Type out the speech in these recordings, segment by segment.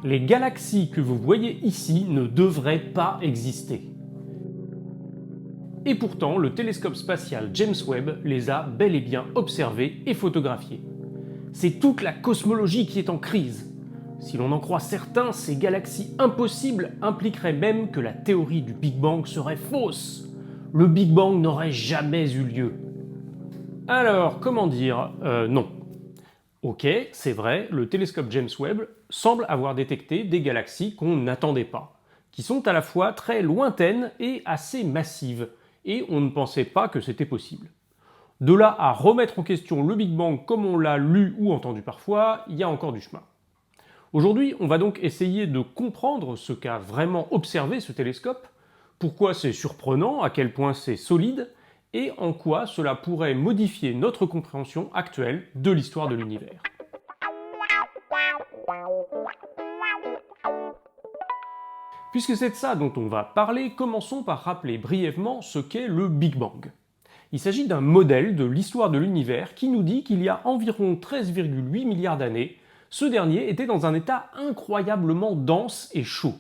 Les galaxies que vous voyez ici ne devraient pas exister. Et pourtant, le télescope spatial James Webb les a bel et bien observées et photographiées. C'est toute la cosmologie qui est en crise. Si l'on en croit certains, ces galaxies impossibles impliqueraient même que la théorie du Big Bang serait fausse. Le Big Bang n'aurait jamais eu lieu. Alors, comment dire non. Ok, c'est vrai, le télescope James Webb semble avoir détecté des galaxies qu'on n'attendait pas, qui sont à la fois très lointaines et assez massives, et on ne pensait pas que c'était possible. De là à remettre en question le Big Bang comme on l'a lu ou entendu parfois, il y a encore du chemin. Aujourd'hui, on va donc essayer de comprendre ce qu'a vraiment observé ce télescope, pourquoi c'est surprenant, à quel point c'est solide, et en quoi cela pourrait modifier notre compréhension actuelle de l'histoire de l'univers. Puisque c'est de ça dont on va parler, commençons par rappeler brièvement ce qu'est le Big Bang. Il s'agit d'un modèle de l'histoire de l'univers qui nous dit qu'il y a environ 13,8 milliards d'années, ce dernier était dans un état incroyablement dense et chaud,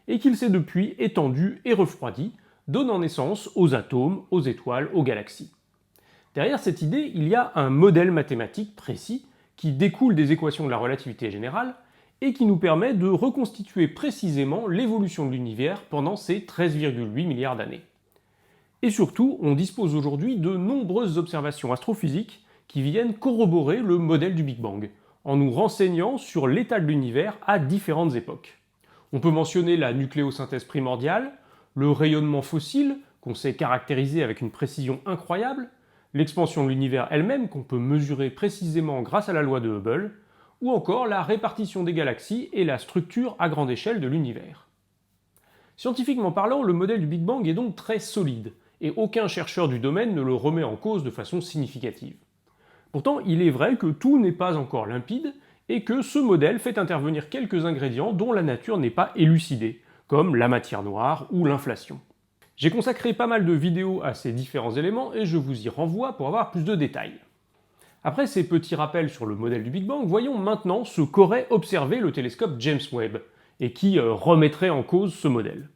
et qu'il s'est depuis étendu et refroidi, donnant naissance aux atomes, aux étoiles, aux galaxies. Derrière cette idée, il y a un modèle mathématique précis qui découle des équations de la relativité générale et qui nous permet de reconstituer précisément l'évolution de l'univers pendant ces 13,8 milliards d'années. Et surtout, on dispose aujourd'hui de nombreuses observations astrophysiques qui viennent corroborer le modèle du Big Bang, en nous renseignant sur l'état de l'univers à différentes époques. On peut mentionner la nucléosynthèse primordiale, le rayonnement fossile, qu'on sait caractériser avec une précision incroyable, l'expansion de l'univers elle-même qu'on peut mesurer précisément grâce à la loi de Hubble, ou encore la répartition des galaxies et la structure à grande échelle de l'univers. Scientifiquement parlant, le modèle du Big Bang est donc très solide, et aucun chercheur du domaine ne le remet en cause de façon significative. Pourtant, il est vrai que tout n'est pas encore limpide, et que ce modèle fait intervenir quelques ingrédients dont la nature n'est pas élucidée, comme la matière noire ou l'inflation. J'ai consacré pas mal de vidéos à ces différents éléments et je vous y renvoie pour avoir plus de détails. Après ces petits rappels sur le modèle du Big Bang, voyons maintenant ce qu'aurait observé le télescope James Webb, et qui remettrait en cause ce modèle.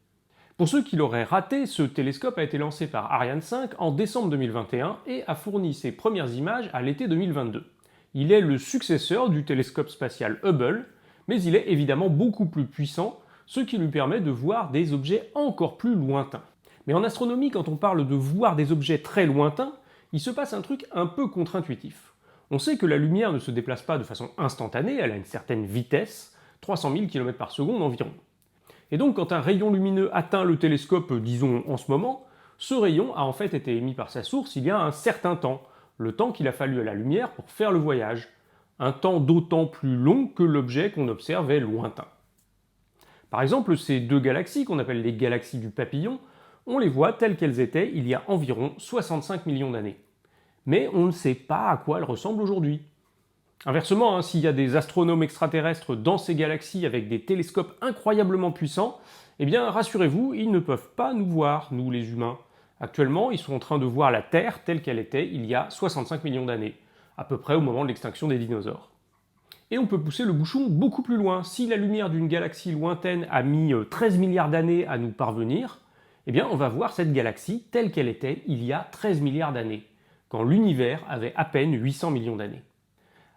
Pour ceux qui l'auraient raté, ce télescope a été lancé par Ariane 5 en décembre 2021 et a fourni ses premières images à l'été 2022. Il est le successeur du télescope spatial Hubble, mais il est évidemment beaucoup plus puissant, ce qui lui permet de voir des objets encore plus lointains. Mais en astronomie, quand on parle de voir des objets très lointains, il se passe un truc un peu contre-intuitif. On sait que la lumière ne se déplace pas de façon instantanée, elle a une certaine vitesse, 300 000 km/s environ. Et donc quand un rayon lumineux atteint le télescope, disons en ce moment, ce rayon a en fait été émis par sa source il y a un certain temps, le temps qu'il a fallu à la lumière pour faire le voyage, un temps d'autant plus long que l'objet qu'on observe est lointain. Par exemple, ces deux galaxies, qu'on appelle les galaxies du papillon, on les voit telles qu'elles étaient il y a environ 65 millions d'années. Mais on ne sait pas à quoi elles ressemblent aujourd'hui. Inversement, s'il y a des astronomes extraterrestres dans ces galaxies avec des télescopes incroyablement puissants, eh bien rassurez-vous, ils ne peuvent pas nous voir, nous les humains. Actuellement, ils sont en train de voir la Terre telle qu'elle était il y a 65 millions d'années, à peu près au moment de l'extinction des dinosaures. Et on peut pousser le bouchon beaucoup plus loin. Si la lumière d'une galaxie lointaine a mis 13 milliards d'années à nous parvenir, eh bien on va voir cette galaxie telle qu'elle était il y a 13 milliards d'années, quand l'univers avait à peine 800 millions d'années.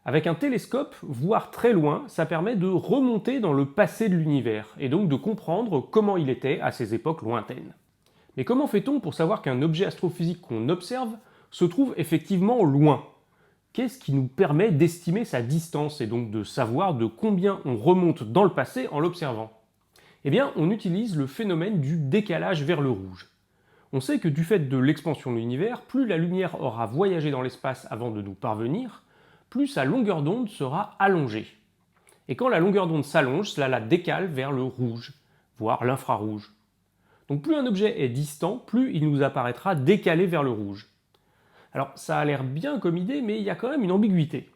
Avec un télescope, voir très loin, ça permet de remonter dans le passé de l'univers, et donc de comprendre comment il était à ces époques lointaines. Mais comment fait-on pour savoir qu'un objet astrophysique qu'on observe se trouve effectivement loin ? Qu'est-ce qui nous permet d'estimer sa distance et donc de savoir de combien on remonte dans le passé en l'observant ? Eh bien, on utilise le phénomène du décalage vers le rouge. On sait que du fait de l'expansion de l'univers, plus la lumière aura voyagé dans l'espace avant de nous parvenir, plus sa longueur d'onde sera allongée. Et quand la longueur d'onde s'allonge, cela la décale vers le rouge, voire l'infrarouge. Donc plus un objet est distant, plus il nous apparaîtra décalé vers le rouge. Alors ça a l'air bien comme idée, mais il y a quand même une ambiguïté.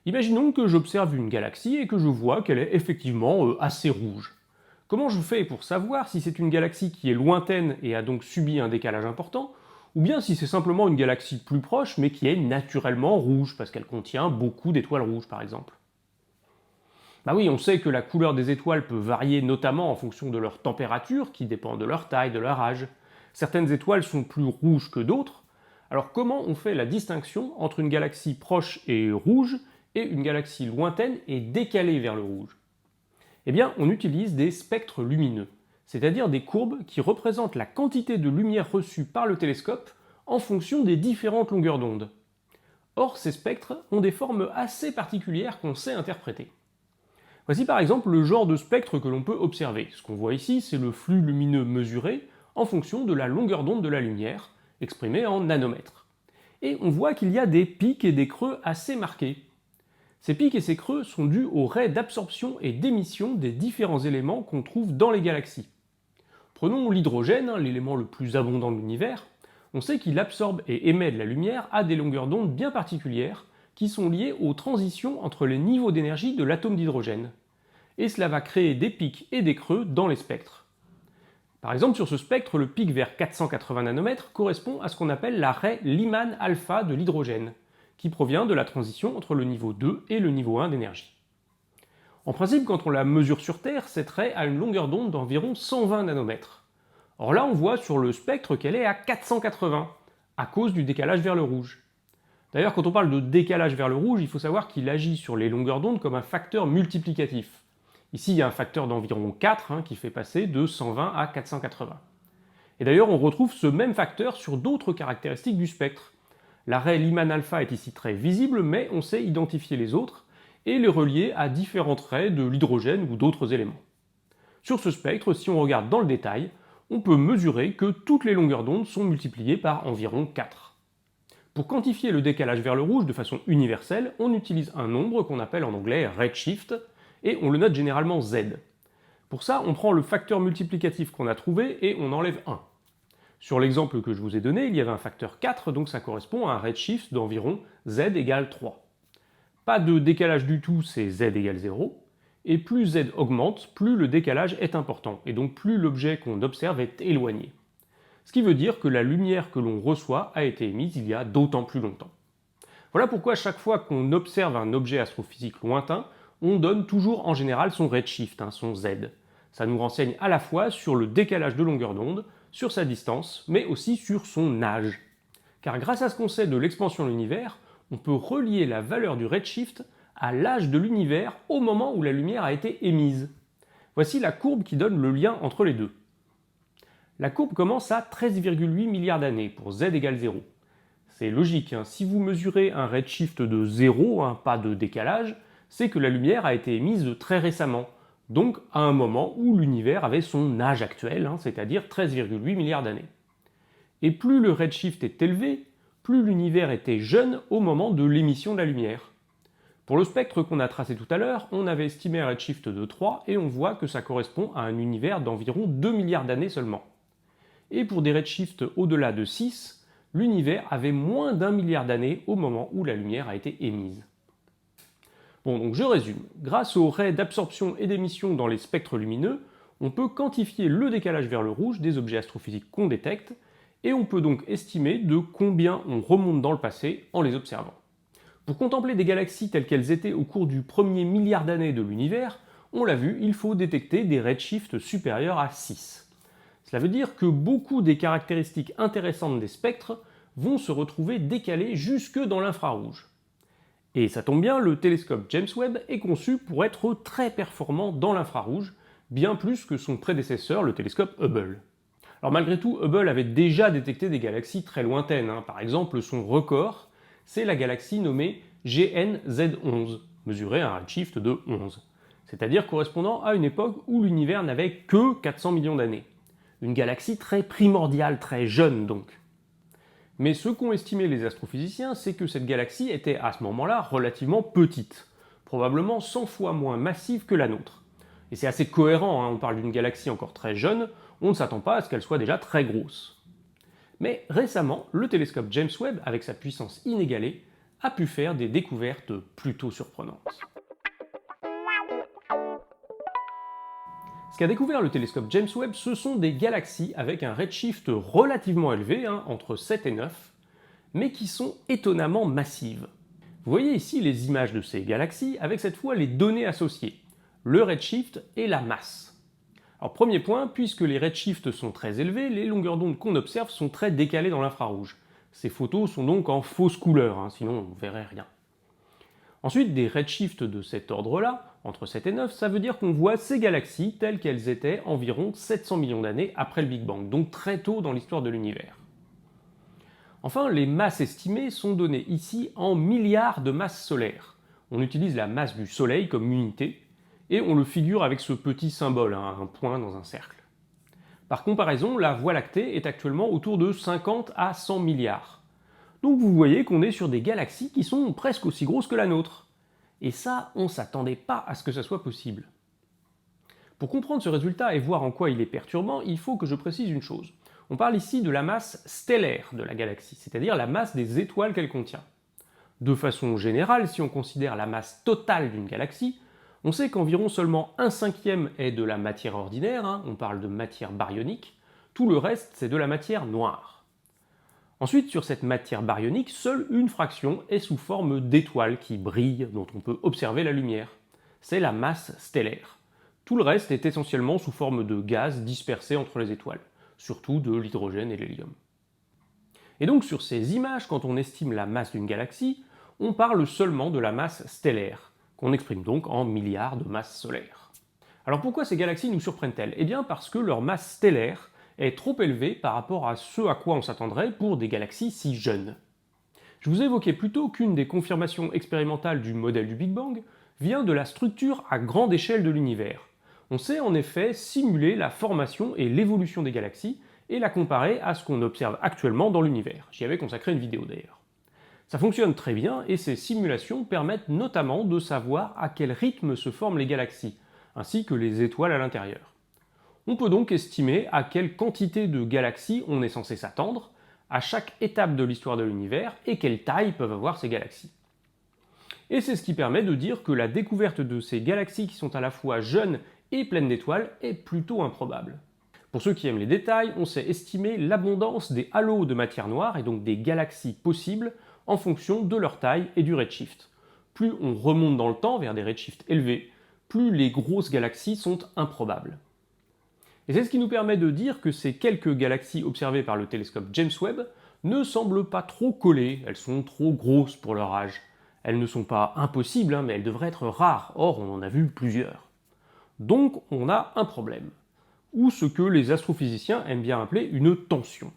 Imaginons que j'observe une galaxie et que je vois qu'elle est effectivement assez rouge. Comment je fais pour savoir si c'est une galaxie qui est lointaine et a donc subi un décalage important, ou bien si c'est simplement une galaxie plus proche mais qui est naturellement rouge, parce qu'elle contient beaucoup d'étoiles rouges par exemple ? Bah oui, on sait que la couleur des étoiles peut varier notamment en fonction de leur température, qui dépend de leur taille, de leur âge. Certaines étoiles sont plus rouges que d'autres. Alors comment on fait la distinction entre une galaxie proche et rouge et une galaxie lointaine et décalée vers le rouge? Eh bien, on utilise des spectres lumineux, c'est-à-dire des courbes qui représentent la quantité de lumière reçue par le télescope en fonction des différentes longueurs d'onde. Or, ces spectres ont des formes assez particulières qu'on sait interpréter. Voici par exemple le genre de spectre que l'on peut observer. Ce qu'on voit ici, c'est le flux lumineux mesuré en fonction de la longueur d'onde de la lumière, exprimée en nanomètres. Et on voit qu'il y a des pics et des creux assez marqués. Ces pics et ces creux sont dus aux raies d'absorption et d'émission des différents éléments qu'on trouve dans les galaxies. Prenons l'hydrogène, l'élément le plus abondant de l'univers. On sait qu'il absorbe et émet de la lumière à des longueurs d'onde bien particulières qui sont liées aux transitions entre les niveaux d'énergie de l'atome d'hydrogène. Et cela va créer des pics et des creux dans les spectres. Par exemple, sur ce spectre, le pic vers 480 nanomètres correspond à ce qu'on appelle la raie Lyman alpha de l'hydrogène, qui provient de la transition entre le niveau 2 et le niveau 1 d'énergie. En principe, quand on la mesure sur Terre, cette raie a une longueur d'onde d'environ 120 nanomètres. Or là, on voit sur le spectre qu'elle est à 480, à cause du décalage vers le rouge. D'ailleurs, quand on parle de décalage vers le rouge, il faut savoir qu'il agit sur les longueurs d'onde comme un facteur multiplicatif. Ici, il y a un facteur d'environ 4 qui fait passer de 120 à 480. Et d'ailleurs, on retrouve ce même facteur sur d'autres caractéristiques du spectre. La raie Lyman alpha est ici très visible, mais on sait identifier les autres et les relier à différentes raies de l'hydrogène ou d'autres éléments. Sur ce spectre, si on regarde dans le détail, on peut mesurer que toutes les longueurs d'onde sont multipliées par environ 4. Pour quantifier le décalage vers le rouge de façon universelle, on utilise un nombre qu'on appelle en anglais redshift, et on le note généralement Z. Pour ça, on prend le facteur multiplicatif qu'on a trouvé et on enlève 1. Sur l'exemple que je vous ai donné, il y avait un facteur 4, donc ça correspond à un redshift d'environ Z égale 3. Pas de décalage du tout, c'est Z égale 0. Et plus Z augmente, plus le décalage est important, et donc plus l'objet qu'on observe est éloigné. Ce qui veut dire que la lumière que l'on reçoit a été émise il y a d'autant plus longtemps. Voilà pourquoi chaque fois qu'on observe un objet astrophysique lointain, on donne toujours en général son redshift, son Z. Ça nous renseigne à la fois sur le décalage de longueur d'onde, sur sa distance, mais aussi sur son âge. Car grâce à ce qu'on sait de l'expansion de l'univers, on peut relier la valeur du redshift à l'âge de l'univers au moment où la lumière a été émise. Voici la courbe qui donne le lien entre les deux. La courbe commence à 13,8 milliards d'années pour Z égale 0. C'est logique, si vous mesurez un redshift de 0, pas de décalage, c'est que la lumière a été émise très récemment, donc à un moment où l'univers avait son âge actuel, c'est-à-dire 13,8 milliards d'années. Et plus le redshift est élevé, plus l'univers était jeune au moment de l'émission de la lumière. Pour le spectre qu'on a tracé tout à l'heure, on avait estimé un redshift de 3 et on voit que ça correspond à un univers d'environ 2 milliards d'années seulement. Et pour des redshifts au-delà de 6, l'univers avait moins d'1 milliard d'années au moment où la lumière a été émise. Bon, donc je résume. Grâce aux raies d'absorption et d'émission dans les spectres lumineux, on peut quantifier le décalage vers le rouge des objets astrophysiques qu'on détecte, et on peut donc estimer de combien on remonte dans le passé en les observant. Pour contempler des galaxies telles qu'elles étaient au cours du premier milliard d'années de l'univers, on l'a vu, il faut détecter des redshifts supérieurs à 6. Cela veut dire que beaucoup des caractéristiques intéressantes des spectres vont se retrouver décalées jusque dans l'infrarouge. Et ça tombe bien, le télescope James Webb est conçu pour être très performant dans l'infrarouge, bien plus que son prédécesseur, le télescope Hubble. Alors malgré tout, Hubble avait déjà détecté des galaxies très lointaines. Par exemple, son record, c'est la galaxie nommée GN-Z11, mesurée à un redshift de 11, c'est-à-dire correspondant à une époque où l'univers n'avait que 400 millions d'années. Une galaxie très primordiale, très jeune donc. Mais ce qu'ont estimé les astrophysiciens, c'est que cette galaxie était à ce moment-là relativement petite, probablement 100 fois moins massive que la nôtre. Et c'est assez cohérent, on parle d'une galaxie encore très jeune, on ne s'attend pas à ce qu'elle soit déjà très grosse. Mais récemment, le télescope James Webb, avec sa puissance inégalée, a pu faire des découvertes plutôt surprenantes. Ce qu'a découvert le télescope James Webb, ce sont des galaxies avec un redshift relativement élevé, entre 7 et 9, mais qui sont étonnamment massives. Vous voyez ici les images de ces galaxies avec cette fois les données associées. le redshift et la masse. Alors premier point, puisque les redshifts sont très élevés, les longueurs d'onde qu'on observe sont très décalées dans l'infrarouge. Ces photos sont donc en fausse couleur, sinon on ne verrait rien. Ensuite, des redshifts de cet ordre-là, entre 7 et 9, ça veut dire qu'on voit ces galaxies telles qu'elles étaient environ 700 millions d'années après le Big Bang, donc très tôt dans l'histoire de l'univers. Enfin, les masses estimées sont données ici en milliards de masses solaires. On utilise la masse du Soleil comme unité, et on le figure avec ce petit symbole, un point dans un cercle. Par comparaison, la Voie lactée est actuellement autour de 50 à 100 milliards. Donc vous voyez qu'on est sur des galaxies qui sont presque aussi grosses que la nôtre. Et ça, on ne s'attendait pas à ce que ça soit possible. Pour comprendre ce résultat et voir en quoi il est perturbant, il faut que je précise une chose. On parle ici de la masse stellaire de la galaxie, c'est-à-dire la masse des étoiles qu'elle contient. De façon générale, si on considère la masse totale d'une galaxie, on sait qu'environ seulement 1/5 est de la matière ordinaire, on parle de matière baryonique, tout le reste c'est de la matière noire. Ensuite, sur cette matière baryonique, seule une fraction est sous forme d'étoiles qui brillent, dont on peut observer la lumière. C'est la masse stellaire. Tout le reste est essentiellement sous forme de gaz dispersés entre les étoiles, surtout de l'hydrogène et l'hélium. Et donc sur ces images, quand on estime la masse d'une galaxie, on parle seulement de la masse stellaire, qu'on exprime donc en milliards de masses solaires. Alors pourquoi ces galaxies nous surprennent-elles? Eh bien parce que leur masse stellaire est trop élevée par rapport à ce à quoi on s'attendrait pour des galaxies si jeunes. Je vous évoquais plutôt qu'une des confirmations expérimentales du modèle du Big Bang vient de la structure à grande échelle de l'univers. On sait en effet simuler la formation et l'évolution des galaxies et la comparer à ce qu'on observe actuellement dans l'univers. J'y avais consacré une vidéo d'ailleurs. Ça fonctionne très bien et ces simulations permettent notamment de savoir à quel rythme se forment les galaxies, ainsi que les étoiles à l'intérieur. On peut donc estimer à quelle quantité de galaxies on est censé s'attendre à chaque étape de l'histoire de l'univers et quelle taille peuvent avoir ces galaxies. Et c'est ce qui permet de dire que la découverte de ces galaxies qui sont à la fois jeunes et pleines d'étoiles est plutôt improbable. Pour ceux qui aiment les détails, on sait estimer l'abondance des halos de matière noire et donc des galaxies possibles en fonction de leur taille et du redshift. Plus on remonte dans le temps vers des redshifts élevés, plus les grosses galaxies sont improbables. Et c'est ce qui nous permet de dire que ces quelques galaxies observées par le télescope James Webb ne semblent pas trop collées, elles sont trop grosses pour leur âge. Elles ne sont pas impossibles, mais elles devraient être rares, or on en a vu plusieurs. Donc on a un problème, ou ce que les astrophysiciens aiment bien appeler une tension.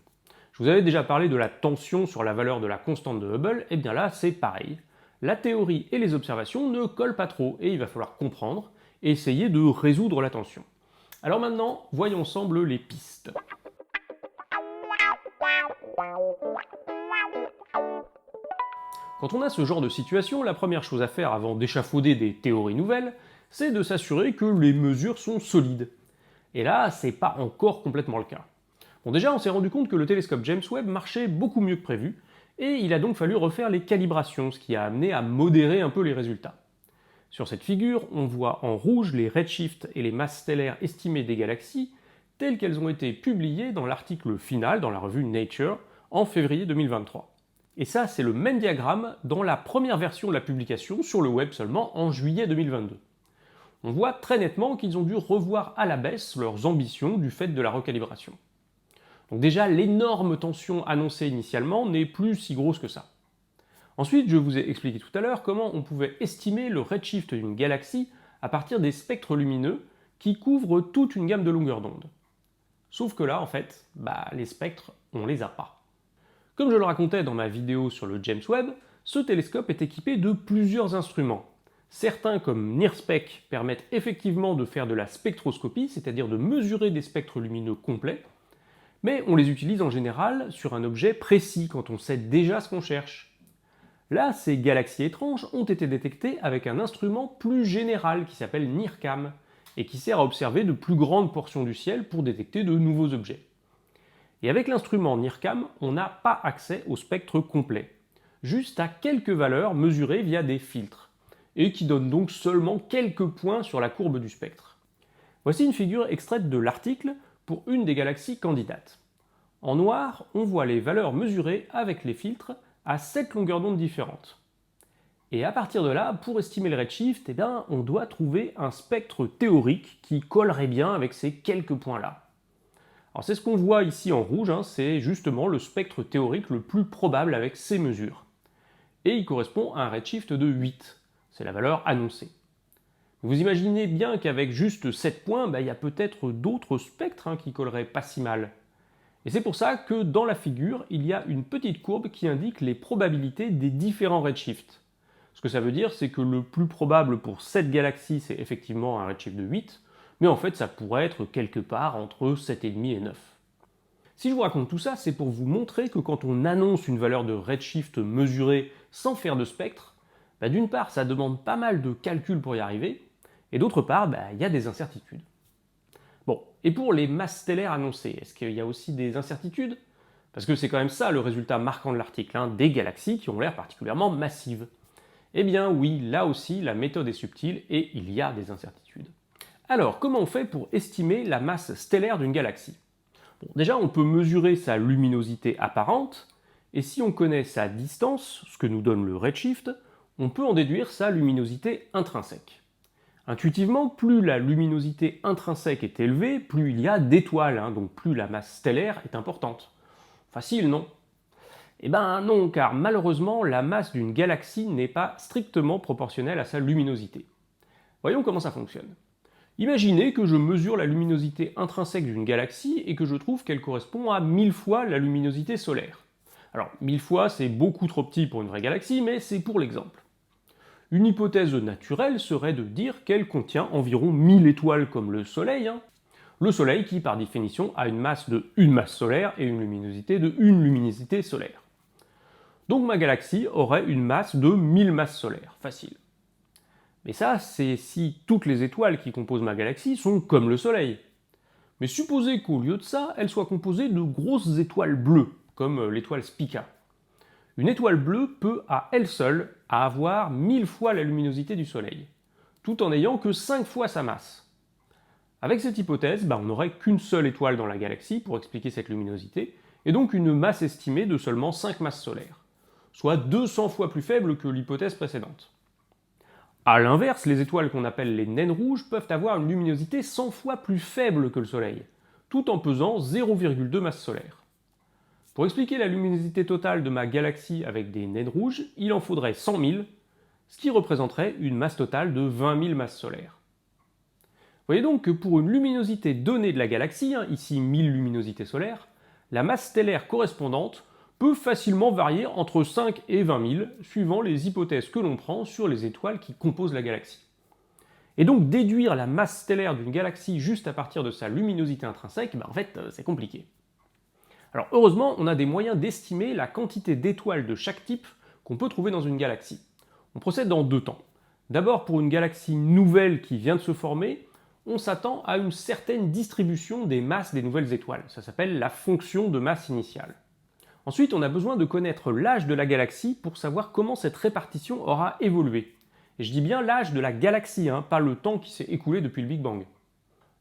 Je vous avais déjà parlé de la tension sur la valeur de la constante de Hubble, et bien là c'est pareil. La théorie et les observations ne collent pas trop, et il va falloir comprendre et essayer de résoudre la tension. Alors maintenant, voyons ensemble les pistes. Quand on a ce genre de situation, la première chose à faire avant d'échafauder des théories nouvelles, c'est de s'assurer que les mesures sont solides. Et là, c'est pas encore complètement le cas. Bon, déjà, on s'est rendu compte que le télescope James Webb marchait beaucoup mieux que prévu, et il a donc fallu refaire les calibrations, ce qui a amené à modérer un peu les résultats. Sur cette figure, on voit en rouge les redshifts et les masses stellaires estimées des galaxies, telles qu'elles ont été publiées dans l'article final dans la revue Nature en février 2023. Et ça, c'est le même diagramme dans la première version de la publication sur le web seulement en juillet 2022. On voit très nettement qu'ils ont dû revoir à la baisse leurs ambitions du fait de la recalibration. Donc déjà, l'énorme tension annoncée initialement n'est plus si grosse que ça. Ensuite, je vous ai expliqué tout à l'heure comment on pouvait estimer le redshift d'une galaxie à partir des spectres lumineux qui couvrent toute une gamme de longueurs d'onde. Sauf que là, en fait, les spectres, on les a pas. Comme je le racontais dans ma vidéo sur le James Webb, ce télescope est équipé de plusieurs instruments. Certains, comme NIRSPEC, permettent effectivement de faire de la spectroscopie, c'est-à-dire de mesurer des spectres lumineux complets, mais on les utilise en général sur un objet précis quand on sait déjà ce qu'on cherche. Là, ces galaxies étranges ont été détectées avec un instrument plus général qui s'appelle NIRCam et qui sert à observer de plus grandes portions du ciel pour détecter de nouveaux objets. Et avec l'instrument NIRCam, on n'a pas accès au spectre complet, juste à quelques valeurs mesurées via des filtres, et qui donnent donc seulement quelques points sur la courbe du spectre. Voici une figure extraite de l'article pour une des galaxies candidates. En noir, on voit les valeurs mesurées avec les filtres à 7 longueurs d'onde différentes. Et à partir de là, pour estimer le redshift, on doit trouver un spectre théorique qui collerait bien avec ces quelques points-là. Alors c'est ce qu'on voit ici en rouge, c'est justement le spectre théorique le plus probable avec ces mesures. Et il correspond à un redshift de 8. C'est la valeur annoncée. Vous imaginez bien qu'avec juste 7 points, il y a peut-être d'autres spectres qui colleraient pas si mal. Et c'est pour ça que dans la figure, il y a une petite courbe qui indique les probabilités des différents redshifts. Ce que ça veut dire, c'est que le plus probable pour cette galaxie, c'est effectivement un redshift de 8, mais en fait ça pourrait être quelque part entre 7,5 et 9. Si je vous raconte tout ça, c'est pour vous montrer que quand on annonce une valeur de redshift mesurée sans faire de spectre, d'une part ça demande pas mal de calculs pour y arriver, et d'autre part il y a des incertitudes. Bon, et pour les masses stellaires annoncées, est-ce qu'il y a aussi des incertitudes? Parce que c'est quand même ça le résultat marquant de l'article, des galaxies qui ont l'air particulièrement massives. Eh bien oui, là aussi la méthode est subtile et il y a des incertitudes. Alors, comment on fait pour estimer la masse stellaire d'une galaxie? Bon, déjà, on peut mesurer sa luminosité apparente, et si on connaît sa distance, ce que nous donne le redshift, on peut en déduire sa luminosité intrinsèque. Intuitivement, plus la luminosité intrinsèque est élevée, plus il y a d'étoiles, donc plus la masse stellaire est importante. Facile, non? Eh ben non, car malheureusement, la masse d'une galaxie n'est pas strictement proportionnelle à sa luminosité. Voyons comment ça fonctionne. Imaginez que je mesure la luminosité intrinsèque d'une galaxie et que je trouve qu'elle correspond à 1000 fois la luminosité solaire. Alors, 1000 fois, c'est beaucoup trop petit pour une vraie galaxie, mais c'est pour l'exemple. Une hypothèse naturelle serait de dire qu'elle contient environ 1000 étoiles comme le Soleil. Le Soleil qui, par définition, a une masse de 1 masse solaire et une luminosité de 1 luminosité solaire. Donc ma galaxie aurait une masse de 1000 masses solaires, facile. Mais ça, c'est si toutes les étoiles qui composent ma galaxie sont comme le Soleil. Mais supposez qu'au lieu de ça, elle soit composée de grosses étoiles bleues, comme l'étoile Spica. Une étoile bleue peut à elle seule avoir 1000 fois la luminosité du Soleil, tout en n'ayant que 5 fois sa masse. Avec cette hypothèse, on n'aurait qu'une seule étoile dans la galaxie pour expliquer cette luminosité, et donc une masse estimée de seulement 5 masses solaires, soit 200 fois plus faible que l'hypothèse précédente. A l'inverse, les étoiles qu'on appelle les naines rouges peuvent avoir une luminosité 100 fois plus faible que le Soleil, tout en pesant 0,2 masse solaire. Pour expliquer la luminosité totale de ma galaxie avec des naines rouges, il en faudrait 100 000, ce qui représenterait une masse totale de 20 000 masses solaires. Vous voyez donc que pour une luminosité donnée de la galaxie, ici 1000 luminosités solaires, la masse stellaire correspondante peut facilement varier entre 5 et 20 000, suivant les hypothèses que l'on prend sur les étoiles qui composent la galaxie. Et donc déduire la masse stellaire d'une galaxie juste à partir de sa luminosité intrinsèque, en fait c'est compliqué. Alors heureusement, on a des moyens d'estimer la quantité d'étoiles de chaque type qu'on peut trouver dans une galaxie. On procède en 2 temps. D'abord, pour une galaxie nouvelle qui vient de se former, on s'attend à une certaine distribution des masses des nouvelles étoiles. Ça s'appelle la fonction de masse initiale. Ensuite, on a besoin de connaître l'âge de la galaxie pour savoir comment cette répartition aura évolué. Et je dis bien l'âge de la galaxie, pas le temps qui s'est écoulé depuis le Big Bang.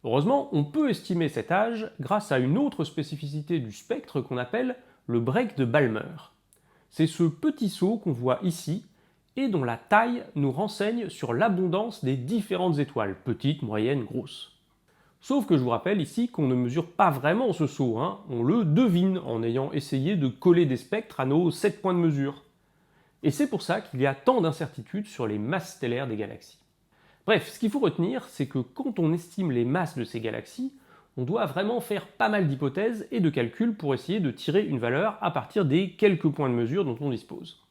Heureusement, on peut estimer cet âge grâce à une autre spécificité du spectre qu'on appelle le break de Balmer. C'est ce petit saut qu'on voit ici et dont la taille nous renseigne sur l'abondance des différentes étoiles, petites, moyennes, grosses. Sauf que je vous rappelle ici qu'on ne mesure pas vraiment ce saut, on le devine en ayant essayé de coller des spectres à nos 7 points de mesure. Et c'est pour ça qu'il y a tant d'incertitudes sur les masses stellaires des galaxies. Bref, ce qu'il faut retenir, c'est que quand on estime les masses de ces galaxies, on doit vraiment faire pas mal d'hypothèses et de calculs pour essayer de tirer une valeur à partir des quelques points de mesure dont on dispose.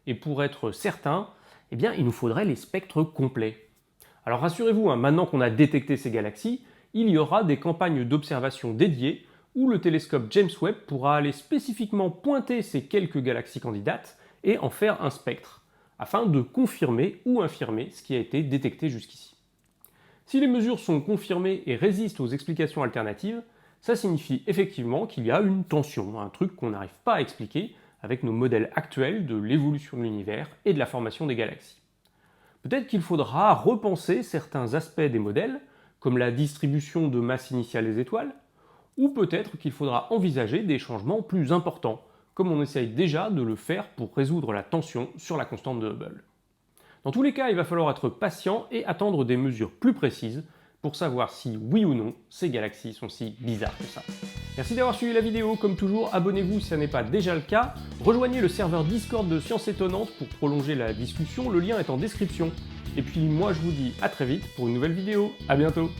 Et pour être certain, il nous faudrait les spectres complets. Alors rassurez-vous, maintenant qu'on a détecté ces galaxies, il y aura des campagnes d'observation dédiées où le télescope James Webb pourra aller spécifiquement pointer ces quelques galaxies candidates et en faire un spectre, afin de confirmer ou infirmer ce qui a été détecté jusqu'ici. Si les mesures sont confirmées et résistent aux explications alternatives, ça signifie effectivement qu'il y a une tension, un truc qu'on n'arrive pas à expliquer avec nos modèles actuels de l'évolution de l'univers et de la formation des galaxies. Peut-être qu'il faudra repenser certains aspects des modèles, comme la distribution de masse initiale des étoiles, ou peut-être qu'il faudra envisager des changements plus importants, comme on essaye déjà de le faire pour résoudre la tension sur la constante de Hubble. Dans tous les cas, il va falloir être patient et attendre des mesures plus précises pour savoir si, oui ou non, ces galaxies sont si bizarres que ça. Merci d'avoir suivi la vidéo, comme toujours, abonnez-vous si ce n'est pas déjà le cas, rejoignez le serveur Discord de Science Étonnante pour prolonger la discussion, le lien est en description. Et puis moi je vous dis à très vite pour une nouvelle vidéo, à bientôt.